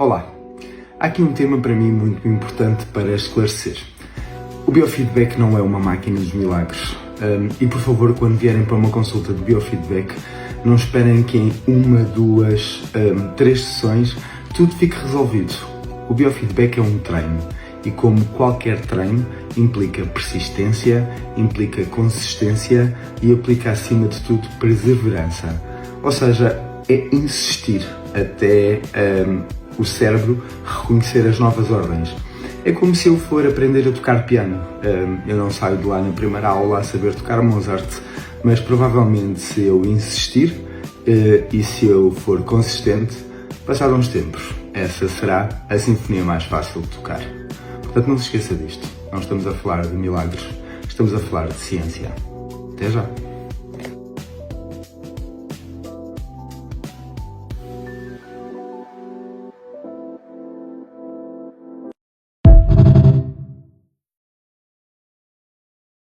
Olá, há aqui um tema para mim muito importante para esclarecer. O biofeedback não é uma máquina dos milagres. E por favor, quando vierem para uma consulta de biofeedback, não esperem que em uma, duas, 3 sessões tudo fique resolvido. O biofeedback é um treino e, como qualquer treino, implica persistência, implica consistência e implica, acima de tudo, perseverança. Ou seja, é insistir até o cérebro reconhecer as novas ordens. É como se eu for aprender a tocar piano. Eu não saio de lá na primeira aula a saber tocar Mozart, mas provavelmente se eu insistir e se eu for consistente, passados uns tempos, essa será a sinfonia mais fácil de tocar. Portanto, não se esqueça disto. Não estamos a falar de milagres, estamos a falar de ciência. Até já!